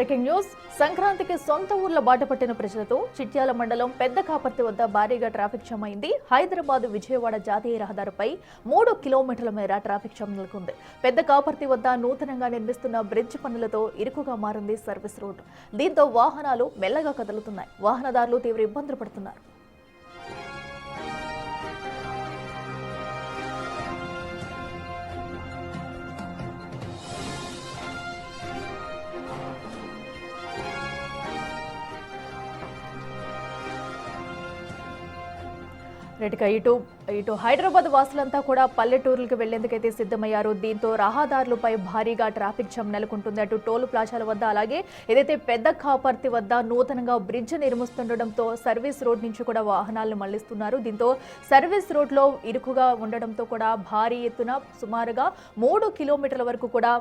Breaking news. సంక్రాంతికి సొంత ఊర్ల బాట పట్టిన ప్రజలతో చిట్యాల మండలం పెద్ద కాపర్తి వద్ద భారీగా ట్రాఫిక్ జామ్ అయింది. హైదరాబాద్ విజయవాడ జాతీయ రహదారిపై 3 కిలోమీటర్ల మేర ట్రాఫిక్ జామ్ నెలకొంది. పెద్ద కాపర్తి వద్ద నూతనంగా నిర్మిస్తున్న బ్రిడ్జ్ పనులతో ఇరుకుగా మారింది సర్వీస్ రోడ్. దీంతో వాహనాలు మెల్లగా కదులుతున్నాయి. వాహనదారులు తీవ్ర ఇబ్బందులు పడుతున్నారు. ఇటు హైదరాబాద్ వాసులంతా కూడా పల్లెటూర్లకు వెళ్లేందుకైతే సిద్ధమయ్యారు. దీంతో రహదారులపై భారీగా ట్రాఫిక్ జామ్ నెలకొంటుంది. అటు టోల్ ప్లాజాల వద్ద, అలాగే ఏదైతే పెద్ద కాపర్తి వద్ద నూతనంగా బ్రిడ్జ్ నిర్మిస్తుండటంతో సర్వీస్ రోడ్ నుంచి కూడా వాహనాలను మళ్లిస్తున్నారు. దీంతో సర్వీస్ రోడ్ లో ఇరుకుగా ఉండడంతో కూడా భారీ ఎత్తున సుమారుగా 3 కిలోమీటర్ల వరకు కూడా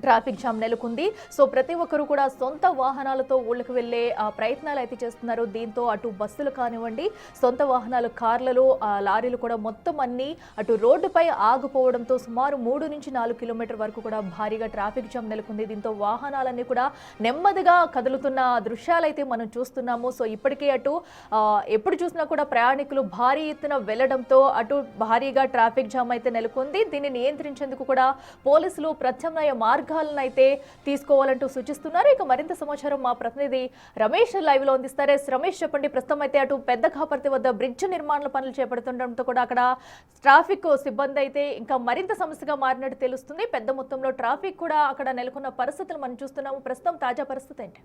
ట్రాఫిక్ జామ్ నెలకొంది. సో ప్రతి ఒక్కరు కూడా సొంత వాహనాలతో ఊళ్ళకి వెళ్లే ప్రయత్నాలు అయితే చేస్తున్నారు. దీంతో అటు బస్సులు కానివ్వండి, సొంత వాహనాలు, కార్లలో, లారీలు కూడా మొత్తం అన్ని అటు రోడ్డుపై ఆగిపోవడంతో సుమారు 3 నుంచి 4 కిలోమీటర్ వరకు కూడా భారీగా ట్రాఫిక్ జామ్ నెలకొంది. దీంతో వాహనాలన్నీ కూడా నెమ్మదిగా కదులుతున్న దృశ్యాలైతే మనం చూస్తున్నాము. సో ఇప్పటికే అటు ఎప్పుడు చూసినా కూడా ప్రయాణికులు భారీ ఎత్తున వెళ్లడంతో అటు భారీగా ట్రాఫిక్ జామ్ అయితే నెలకొంది. దీన్ని నియంత్రించేందుకు కూడా పోలీసులు ప్రత్యామ్నాయ మార్గాలను అయితే తీసుకోవాలంటూ సూచిస్తున్నారు. ఇక మరింత సమాచారం మా ప్రతినిధి రమేష్ లైవ్ లో అందిస్తారు. రమేష్, చెప్పండి. ప్రస్తుతం అయితే అటు పెద్ద కాపర్తి వద్ద బ్రిడ్జ్ నిర్మాణ పనులు చేపడుతుండటంతో కూడా అక్కడ ట్రాఫిక్ సిబ్బంది అయితే ఇంకా మరింత సమస్యగా మారినట్టు తెలుస్తుంది. పెద్ద మొత్తంలో ట్రాఫిక్ కూడా అక్కడ నెలకొన్న పరిస్థితులు మనం చూస్తున్నాము. ప్రస్తుతం తాజా పరిస్థితి ఏంటి?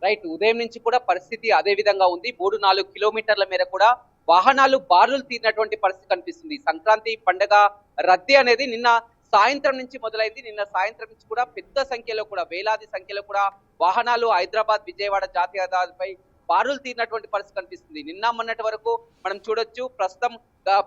రైట్, ఉదయం నుంచి కూడా పరిస్థితి అదే విధంగా ఉంది. 3-4 కిలోమీటర్ల మేర కూడా వాహనాలు బారులు తీరినటువంటి పరిస్థితి కనిపిస్తుంది. సంక్రాంతి పండుగ రద్దీ అనేది నిన్న సాయంత్రం నుంచి మొదలైంది. నిన్న సాయంత్రం నుంచి కూడా పెద్ద సంఖ్యలో కూడా, వేలాది సంఖ్యలో కూడా వాహనాలు హైదరాబాద్ విజయవాడ జాతీయ రహదారిపై బారులు తీరినటువంటి పరిస్థితి కనిపిస్తుంది. నిన్న మొన్నటి వరకు మనం చూడొచ్చు. ప్రస్తుతం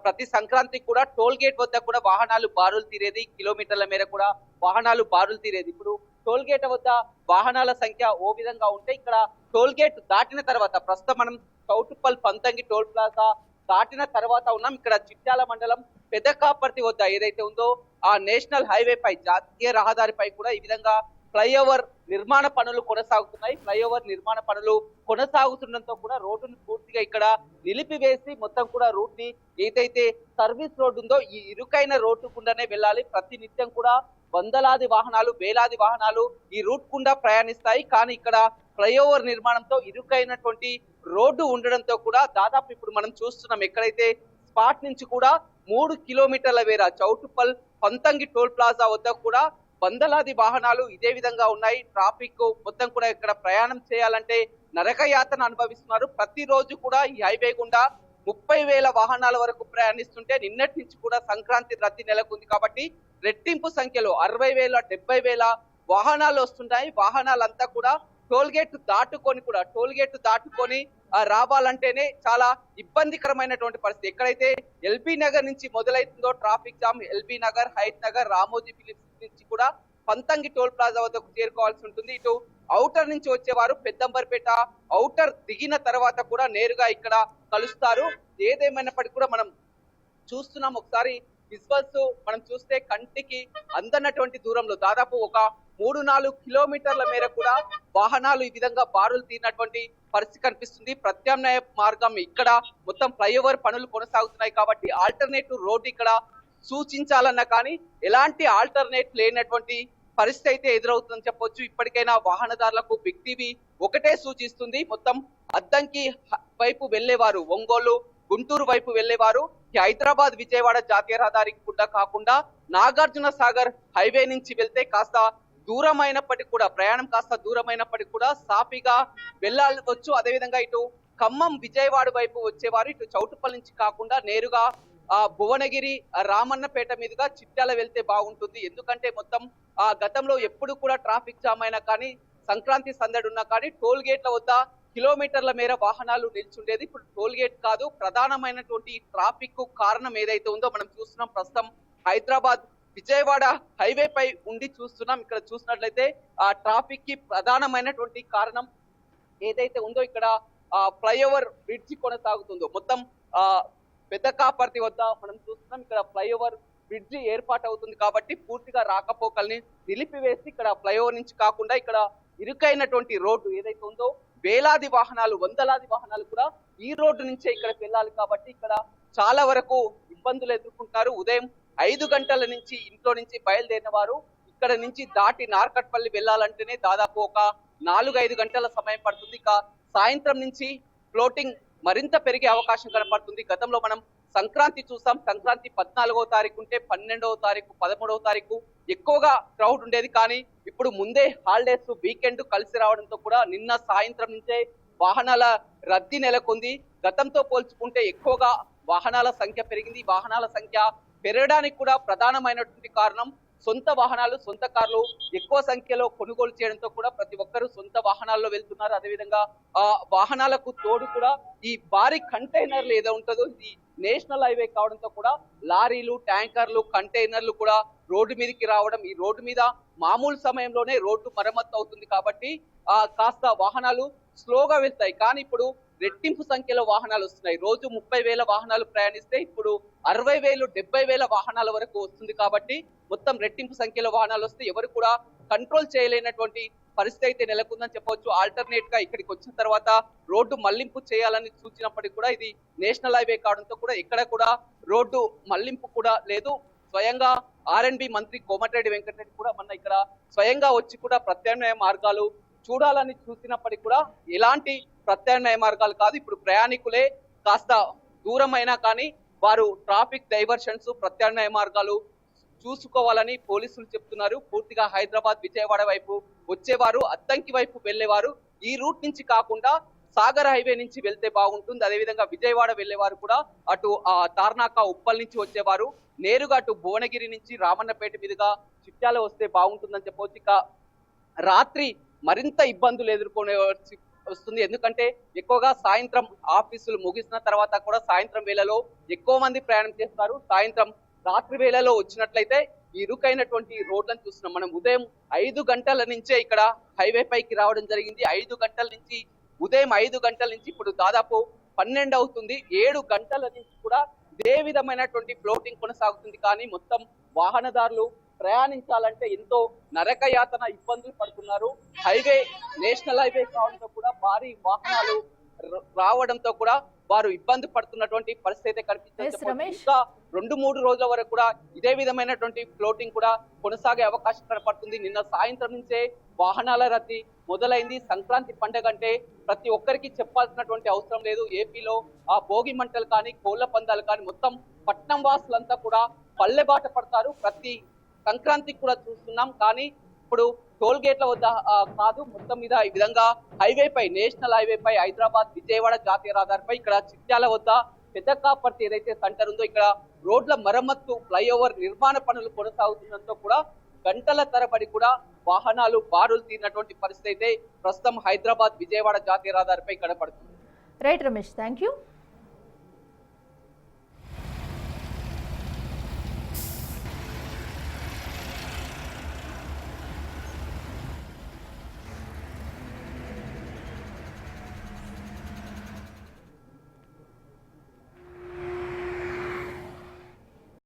ప్రతి సంక్రాంతికి కూడా టోల్ గేట్ వద్ద కూడా వాహనాలు బారులు తీరేది, కిలోమీటర్ల మేర కూడా వాహనాలు బారులు తీరేది. ఇప్పుడు టోల్ గేట్ వద్ద వాహనాల సంఖ్య ఓ విధంగా ఉంటే, ఇక్కడ టోల్ గేట్ దాటిన తర్వాత ప్రస్తుతం మనం చౌటుప్పల్ పంతంగి టోల్ ప్లాజా దాటిన తర్వాత ఉన్నాం. ఇక్కడ చిట్యాల మండలం పెద్ద కాపర్తి వద్ద ఏదైతే ఉందో ఆ నేషనల్ హైవే పై, జాతీయ రహదారిపై కూడా ఈ విధంగా ఫ్లైఓవర్ నిర్మాణ పనులు కొనసాగుతున్నాయి. ఫ్లైఓవర్ నిర్మాణ పనులు కొనసాగుతుండటంతో కూడా రోడ్డును పూర్తిగా ఇక్కడ నిలిపివేసి మొత్తం కూడా రూట్ ని, ఏదైతే సర్వీస్ రోడ్డు ఉందో ఈ ఇరుకైన రోడ్డు గుండానే వెళ్ళాలి. ప్రతి నిత్యం కూడా వందలాది వాహనాలు, వేలాది వాహనాలు ఈ రూట్ గుండా ప్రయాణిస్తాయి. కానీ ఇక్కడ ఫ్లైఓవర్ నిర్మాణంతో ఇరుకైనటువంటి రోడ్డు ఉండడంతో కూడా దాదాపు ఇప్పుడు మనం చూస్తున్నాం, ఎక్కడైతే స్పాట్ నుంచి కూడా 3 కిలోమీటర్ల మేర చౌటుప్పల్ పంతంగి టోల్ ప్లాజా వద్ద కూడా వందలాది వాహనాలు ఇదే విధంగా ఉన్నాయి. ట్రాఫిక్ మొత్తం కూడా ఇక్కడ ప్రయాణం చేయాలంటే నరకయాతన అనుభవిస్తున్నారు. ప్రతిరోజు కూడా ఈ హైవే గుండా 30,000 వాహనాల వరకు ప్రయాణిస్తుంటే నిన్నటి నుంచి కూడా సంక్రాంతి రద్దీ నెలకొంది కాబట్టి రెట్టింపు సంఖ్యలో 60,000, 70,000 వాహనాలు వస్తున్నాయి. వాహనాలంతా కూడా టోల్ గేట్ దాటుకొని రావాలంటేనే చాలా ఇబ్బందికరమైనటువంటి పరిస్థితి. ఎక్కడైతే ఎల్బీ నగర్ నుంచి మొదలైతుందో ట్రాఫిక్ జామ్, ఎల్బీ నగర్, హైత్ నగర్, రామోజీ ఫిలిప్స్ నుంచి కూడా పంతంగి టోల్ ప్లాజా వద్దకు చేరుకోవాల్సి ఉంటుంది. ఇటు ఔటర్ నుంచి వచ్చేవారు పెద్దంబర్పేట ఔటర్ దిగిన తర్వాత కూడా నేరుగా ఇక్కడ కలుస్తారు. ఏదేమైనప్పటికీ కూడా మనం చూస్తున్నాం, ఒకసారి విజువల్స్ మనం చూస్తే కంటికి అందనటువంటి దూరంలో దాదాపు ఒక 3-4 కిలోమీటర్ల మేర కూడా వాహనాలు ఈ విధంగా బారులు తీరినటువంటి పరిస్థితి కనిపిస్తుంది. ప్రత్యామ్నాయ మార్గం ఇక్కడ మొత్తం ఫ్లైఓవర్ పనులు కొనసాగుతున్నాయి కాబట్టి ఆల్టర్నేటివ్ రోడ్ ఇక్కడ సూచించాలన్నా కానీ ఎలాంటి ఆల్టర్నేట్ లేనటువంటి పరిస్థితి అయితే ఎదురవుతుందని చెప్పొచ్చు. ఇప్పటికైనా వాహనదారులకు బిగ్ టీవీ ఒకటే సూచిస్తుంది, మొత్తం అద్దంకి వైపు వెళ్లేవారు, ఒంగోలు, గుంటూరు వైపు వెళ్లేవారు హైదరాబాద్ విజయవాడ జాతీయ రహదారికి కూడా కాకుండా నాగార్జున సాగర్ హైవే నుంచి వెళ్తే కాస్త దూరమైనప్పటికీ కూడా, ప్రయాణం కాస్త దూరమైనప్పటికీ కూడా సాఫీగా వెళ్ళవచ్చు. అదేవిధంగా ఇటు ఖమ్మం విజయవాడ వైపు వచ్చేవారు ఇటు చౌటుప్పల్ నుంచి కాకుండా నేరుగా భువనగిరి, రామన్నపేట మీదుగా చిట్యాల వెళ్తే బాగుంటుంది. ఎందుకంటే మొత్తం గతంలో ఎప్పుడు కూడా ట్రాఫిక్ జామ్ అయినా కానీ, సంక్రాంతి సందడి ఉన్నా కానీ టోల్ గేట్ల వద్ద కిలోమీటర్ల మేర వాహనాలు నిల్చుండేది. ఇప్పుడు టోల్ గేట్ కాదు, ప్రధానమైనటువంటి ట్రాఫిక్ కారణం ఏదైతే ఉందో మనం చూస్తున్నాం. ప్రస్తుతం హైదరాబాద్ విజయవాడ హైవే పై ఉండి చూస్తున్నాం. ఇక్కడ చూసినట్లయితే ఆ ట్రాఫిక్ కి ప్రధానమైనటువంటి కారణం ఏదైతే ఉందో ఇక్కడ ఫ్లైఓవర్ బ్రిడ్జి కొనసాగుతుందో మొత్తం పెద్ద కాపర్తి వద్ద మనం చూస్తున్నాం. ఇక్కడ ఫ్లైఓవర్ బ్రిడ్జి ఏర్పాటు అవుతుంది కాబట్టి పూర్తిగా రాకపోకల్ని నిలిపివేసి ఇక్కడ ఫ్లైఓవర్ నుంచి కాకుండా ఇక్కడ ఇరుకైనటువంటి రోడ్డు ఏదైతే ఉందో వేలాది వాహనాలు వందలాది వాహనాలు కూడా ఈ రోడ్డు నుంచే ఇక్కడికి వెళ్ళాలి కాబట్టి ఇక్కడ చాలా వరకు ఇబ్బందులు ఎదుర్కొంటారు. ఉదయం 5 గంటల నుంచి ఇంట్లో నుంచి బయలుదేరిన వారు ఇక్కడ నుంచి దాటి నార్కట్పల్లి వెళ్ళాలంటేనే దాదాపు ఒక 4-5 గంటల సమయం పడుతుంది. ఇక సాయంత్రం నుంచి ఫ్లోటింగ్ మరింత పెరిగే అవకాశం కనపడుతుంది. గతంలో మనం సంక్రాంతి చూసాం. సంక్రాంతి 14వ తారీఖు ఉంటే 12వ తారీఖు 13వ తారీఖు ఎక్కువగా క్రౌడ్ ఉండేది. కానీ ఇప్పుడు ముందే హాలిడేస్ వీకెండ్ కలిసి రావడంతో కూడా నిన్న సాయంత్రం నుంచే వాహనాల రద్దీ నెలకొంది. గతంతో పోల్చుకుంటే ఎక్కువగా వాహనాల సంఖ్య పెరిగింది. వాహనాల సంఖ్య పెరగడానికి కూడా ప్రధానమైనటువంటి కారణం సొంత వాహనాలు, సొంత కార్లు ఎక్కువ సంఖ్యలో కొనుగోలు చేయడంతో కూడా ప్రతి ఒక్కరూ సొంత వాహనాల్లో వెళ్తున్నారు. అదేవిధంగా వాహనాలకు తోడు కూడా ఈ భారీ కంటైనర్లు ఏదో ఉంటుందో ఇది నేషనల్ హైవే కావడంతో కూడా లారీలు, ట్యాంకర్లు, కంటైనర్లు కూడా రోడ్డు మీదకి రావడం, ఈ రోడ్డు మీద మామూలు సమయంలోనే రోడ్డు మరమ్మత్తు అవుతుంది కాబట్టి కాస్త వాహనాలు స్లోగా వెళ్తాయి. కానీ ఇప్పుడు రెట్టింపు సంఖ్యలో వాహనాలు వస్తున్నాయి. రోజు 30,000 వాహనాలు ప్రయాణిస్తే ఇప్పుడు 60,000, 70,000 వాహనాల వరకు వస్తుంది కాబట్టి మొత్తం రెట్టింపు సంఖ్యలో వాహనాలు వస్తే ఎవరు కూడా కంట్రోల్ చేయలేనటువంటి పరిస్థితి అయితే నెలకొందని చెప్పవచ్చు. ఆల్టర్నేట్ గా ఇక్కడికి వచ్చిన తర్వాత రోడ్డు మళ్లింపు చేయాలని సూచించినప్పటికీ కూడా ఇది నేషనల్ హైవే కావడంతో కూడా ఇక్కడ కూడా రోడ్డు మళ్లింపు కూడా లేదు. స్వయంగా R&B మంత్రి కోమటిరెడ్డి వెంకటరెడ్డి కూడా మొన్న ఇక్కడ స్వయంగా వచ్చి కూడా ప్రత్యామ్నాయ మార్గాలు చూడాలని చూసినప్పటికీ కూడా ఎలాంటి ప్రత్యామ్నాయ మార్గాలు కాదు. ఇప్పుడు ప్రయాణికులే కాస్త దూరమైనా కానీ వారు ట్రాఫిక్ డైవర్షన్స్, ప్రత్యామ్నాయ మార్గాలు చూసుకోవాలని పోలీసులు చెప్తున్నారు. పూర్తిగా హైదరాబాద్, విజయవాడ వైపు వచ్చేవారు, అద్దంకి వైపు వెళ్లేవారు ఈ రూట్ నుంచి కాకుండా సాగర్ హైవే నుంచి వెళ్తే బాగుంటుంది. అదేవిధంగా విజయవాడ వెళ్లేవారు కూడా అటు తార్నాక, ఉప్పల్ నుంచి వచ్చేవారు నేరుగా అటు భువనగిరి నుంచి రామన్నపేట మీదుగా చిట్యాల వస్తే బాగుంటుందని చెప్పవచ్చు. ఇక రాత్రి మరింత ఇబ్బందులు ఎదుర్కొనే వస్తుంది. ఎందుకంటే ఎక్కువగా సాయంత్రం ఆఫీసులు ముగిసిన తర్వాత కూడా సాయంత్రం వేళలో ఎక్కువ మంది ప్రయాణం చేస్తారు. సాయంత్రం రాత్రి వేళలో వచ్చినట్లయితే ఇరుకైనటువంటి రోడ్లను చూస్తున్నాం. మనం ఉదయం 5 గంటల నుంచే ఇక్కడ హైవే పైకి రావడం జరిగింది. 5 గంటల నుంచి ఉదయం 5 గంటల నుంచి ఇప్పుడు దాదాపు 12 అవుతుంది. 7 గంటల నుంచి కూడా ఇదే విధమైనటువంటి ఫ్లోటింగ్ కొనసాగుతుంది. కానీ మొత్తం వాహనదారులు ప్రయాణించాలంటే ఎంతో నరక యాతన ఇబ్బందులు పడుతున్నారు. హైవే నేషనల్ హైవే కావడంతో కూడా భారీ వాహనాలు రావడంతో కూడా వారు ఇబ్బంది పడుతున్నటువంటి పరిస్థితి కనిపిస్తుంది. ఇంకా 2-3 రోజుల వరకు కూడా ఇదే విధమైనటువంటి ఫ్లోటింగ్ కూడా కొనసాగే అవకాశం కనపడుతుంది. నిన్న సాయంత్రం నుంచే వాహనాల రద్దీ మొదలైంది. సంక్రాంతి పండుగ అంటే ప్రతి ఒక్కరికి చెప్పాల్సినటువంటి అవసరం లేదు. ఏపీలో భోగి మంటలు కానీ, కోళ్ల పందాలు కానీ మొత్తం పట్నం వాసులంతా కూడా పల్లెబాట పడతారు. ప్రతి సంక్రాంతికి కూడా చూస్తున్నాం. కానీ ఇప్పుడు టోల్ గేట్ల వద్ద కాదు, మొత్తం మీద ఈ విధంగా హైవే పై, నేషనల్ హైవే పై, హైదరాబాద్ విజయవాడ జాతీయ రహదారిపై ఇక్కడ చిట్యాల వద్ద పెద్ద కాపర్తి ఏదైతే సెంటర్ ఉందో ఇక్కడ రోడ్ల మరమ్మత్తు, ఫ్లైఓవర్ నిర్మాణ పనులు కొనసాగుతుండటంతో కూడా గంటల తరబడి కూడా వాహనాలు బారులు తీరినటువంటి పరిస్థితి అయితే ప్రస్తుతం హైదరాబాద్ విజయవాడ జాతీయ రహదారిపై కనపడుతుంది. Right Ramesh, thank you.